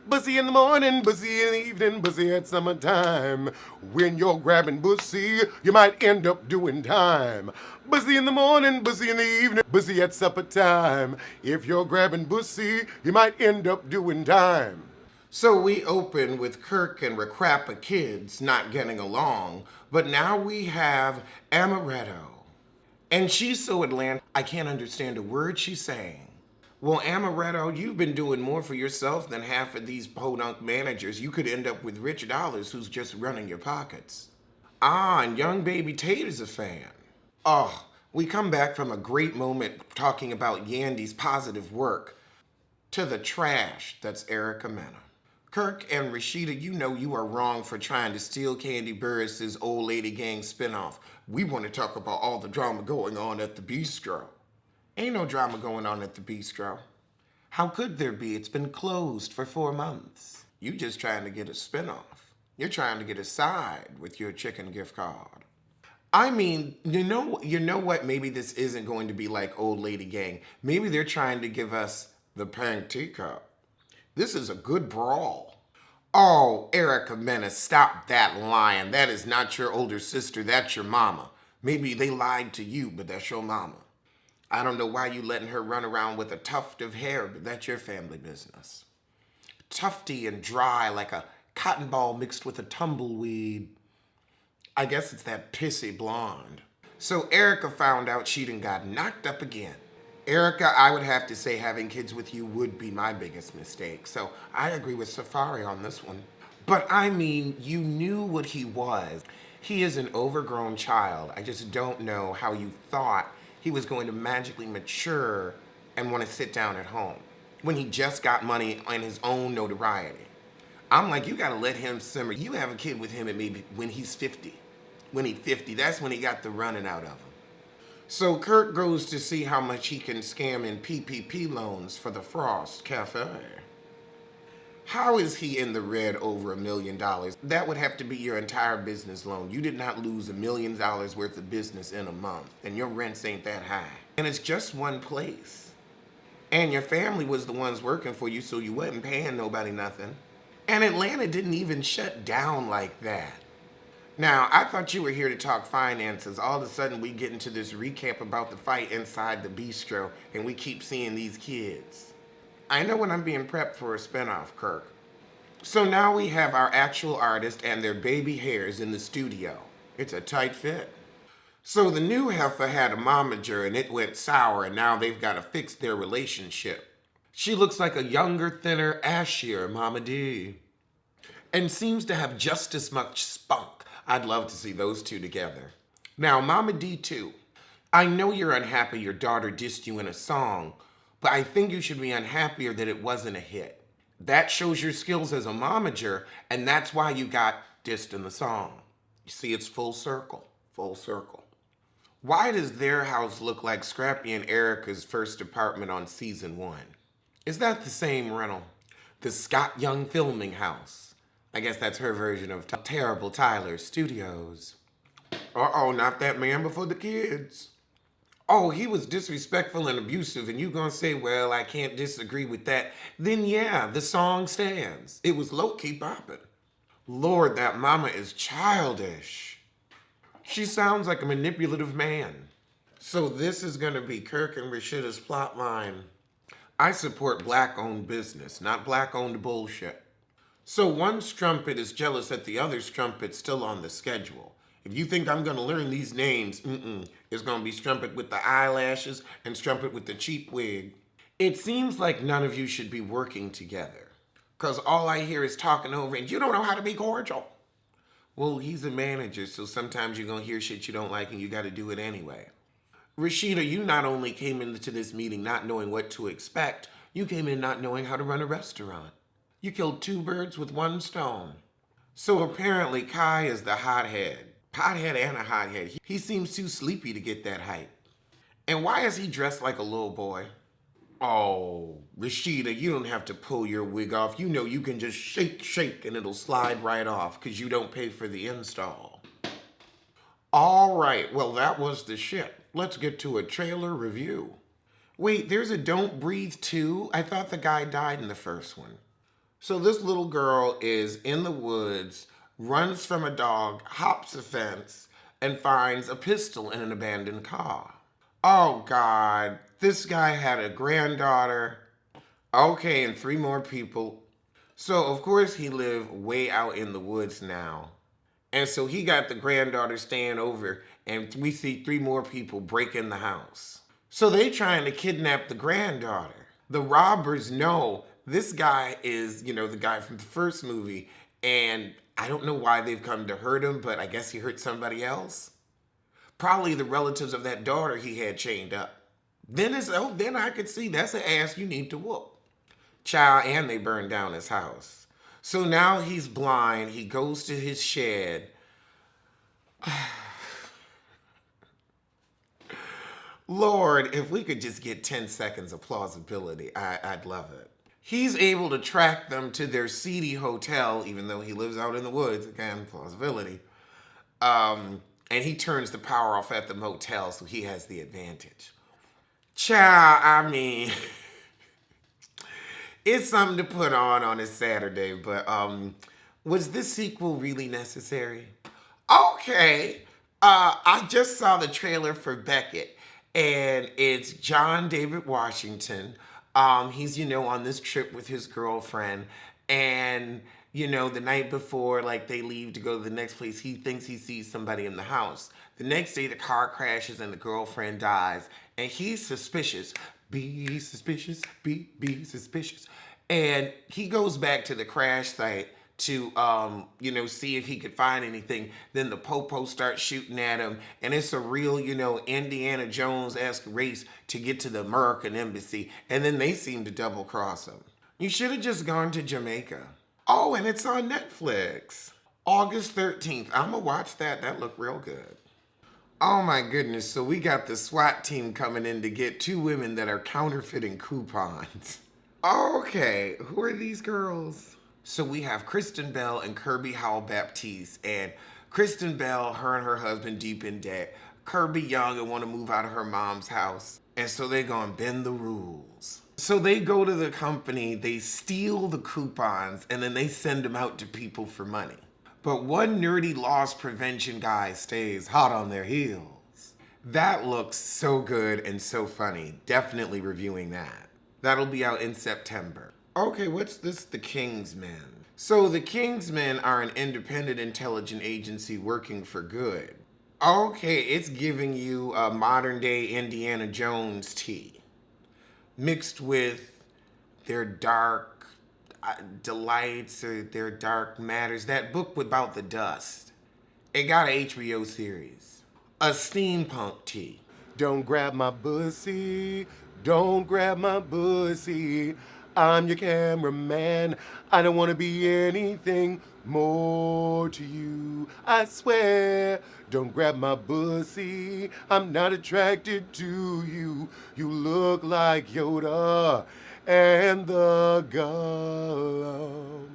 Bussy in the morning, bussy in the evening, bussy at summertime. When you're grabbing bussy, you might end up doing time. Bussy in the morning, bussy in the evening, bussy at supper time. If you're grabbing bussy, you might end up doing time. So we open with Kirk and Recrappa kids not getting along, but now we have Amaretto. And she's so Atlantic, I can't understand a word she's saying. Well, Amaretto, you've been doing more for yourself than half of these podunk managers. You could end up with Rich Dollars who's just running your pockets. Ah, and young baby Tate is a fan. Oh, we come back from a great moment talking about Yandy's positive work to the trash that's Erica Mena. Kirk and Rashida, you know you are wrong for trying to steal Candy Burris' Old Lady Gang spinoff. We want to talk about all the drama going on at the bistro. Ain't no drama going on at the bistro. How could there be? It's been closed for 4 months. You just trying to get a spinoff. You're trying to get a side with your chicken gift card. I mean, you know what? Maybe this isn't going to be like Old Lady Gang. Maybe they're trying to give us the pink teacup. This is a good brawl. Oh, Erica Mena, stop that lying. That is not your older sister. That's your mama. Maybe they lied to you, but that's your mama. I don't know why you letting her run around with a tuft of hair, but that's your family business. Tufty and dry like a cotton ball mixed with a tumbleweed. I guess it's that pissy blonde. So Erica found out she done got knocked up again. Erica, I would have to say having kids with you would be my biggest mistake. So I agree with Safari on this one. But I mean, you knew what he was. He is an overgrown child. I just don't know how you thought he was going to magically mature and want to sit down at home when he just got money and his own notoriety. I'm like, you gotta let him simmer. You have a kid with him and maybe when he's 50. When he's 50, that's when he got the running out of him. So Kirk goes to see how much he can scam in PPP loans for the Frost Cafe. How is he in the red over $1 million? That would have to be your entire business loan. You did not lose $1 million worth of business in a month, and your rents ain't that high. And it's just one place. And your family was the ones working for you, so you wasn't paying nobody nothing. And Atlanta didn't even shut down like that. Now, I thought you were here to talk finances. All of a sudden, we get into this recap about the fight inside the bistro, and we keep seeing these kids. I know when I'm being prepped for a spinoff, Kirk. So now we have our actual artist and their baby hairs in the studio. It's a tight fit. So the new heifer had a momager and it went sour, and now they've got to fix their relationship. She looks like a younger, thinner, ashier Mama D. And seems to have just as much spunk. I'd love to see those two together. Now, Mama D too. I know you're unhappy your daughter dissed you in a song, but I think you should be unhappier that it wasn't a hit. That shows your skills as a momager, and that's why you got dissed in the song. You see, it's full circle, full circle. Why does their house look like Scrappy and Erica's first apartment on season 1? Is that the same rental? The Scott Young filming house. I guess that's her version of Terrible Tyler Studios. Uh-oh, not that man before the kids. Oh, he was disrespectful and abusive, and you gonna say, well, I can't disagree with that. Then yeah, the song stands. It was low-key bopping. Lord, that mama is childish. She sounds like a manipulative man. So this is gonna be Kirk and Rashida's plot line. I support black-owned business, not black-owned bullshit. So one strumpet is jealous that the other strumpet's still on the schedule. If you think I'm gonna learn these names, it's gonna be Strumpet with the eyelashes and Strumpet with the cheap wig. It seems like none of you should be working together, cause all I hear is talking over and you don't know how to be cordial. Well, he's a manager, so sometimes you're gonna hear shit you don't like and you gotta do it anyway. Rashida, you not only came into this meeting not knowing what to expect, you came in not knowing how to run a restaurant. You killed 2 birds with 1 stone. So apparently Kai is the hothead. Pothead and a hothead. He seems too sleepy to get that hype. And why is he dressed like a little boy? Oh, Rashida, you don't have to pull your wig off. You know you can just shake, and it'll slide right off because you don't pay for the install. All right, well, that was the shit. Let's get to a trailer review. Wait, there's a Don't Breathe 2? I thought the guy died in the first one. So this little girl is in the woods, runs from a dog, hops a fence, and finds a pistol in an abandoned car. Oh God, this guy had a granddaughter. Okay, and three more people. So of course he lived way out in the woods now. And so he got the granddaughter staying over, and we see three more people break in the house. So they trying to kidnap the granddaughter. The robbers know this guy is, the guy from the first movie, and I don't know why they've come to hurt him, but I guess he hurt somebody else. Probably the relatives of that daughter he had chained up. Then I could see that's an ass you need to whoop. Child, and they burned down his house. So now he's blind. He goes to his shed. Lord, if we could just get 10 seconds of plausibility, I'd love it. He's able to track them to their seedy hotel, even though he lives out in the woods. Again, plausibility. And he turns the power off at the motel, so he has the advantage. Child, I mean, it's something to put on a Saturday, but was this sequel really necessary? Okay, I just saw the trailer for Beckett, and it's John David Washington. He's, on this trip with his girlfriend, and, the night before, like, they leave to go to the next place, he thinks he sees somebody in the house. The next day, the car crashes and the girlfriend dies, and he's suspicious. Be suspicious, be suspicious. And he goes back to the crash site to, see if he could find anything. Then the popo starts shooting at him, and it's a real, Indiana Jones-esque race to get to the American embassy, and then they seem to double-cross him. You should have just gone to Jamaica. Oh, and it's on Netflix. August 13th. I'm gonna watch that. That looked real good. Oh my goodness, so we got the SWAT team coming in to get two women that are counterfeiting coupons. Okay, who are these girls? So we have Kristen Bell and Kirby Howell Baptiste. And Kristen Bell, her and her husband deep in debt. Kirby young and want to move out of her mom's house. And so they're going to bend the rules. So they go to the company, they steal the coupons, and then they send them out to people for money. But one nerdy loss prevention guy stays hot on their heels. That looks so good and so funny. Definitely reviewing that. That'll be out in September. Okay, what's this? The Kingsmen. So the Kingsmen are an independent intelligence agency working for good. Okay, it's giving you a modern day Indiana Jones tea. Mixed with their dark delights or their dark matters. That book about the dust. It got an HBO series. A steampunk tea. Don't grab my pussy, don't grab my pussy. I'm your cameraman. I don't want to be anything more to you. I swear. Don't grab my pussy. I'm not attracted to you. You look like Yoda and the Golem.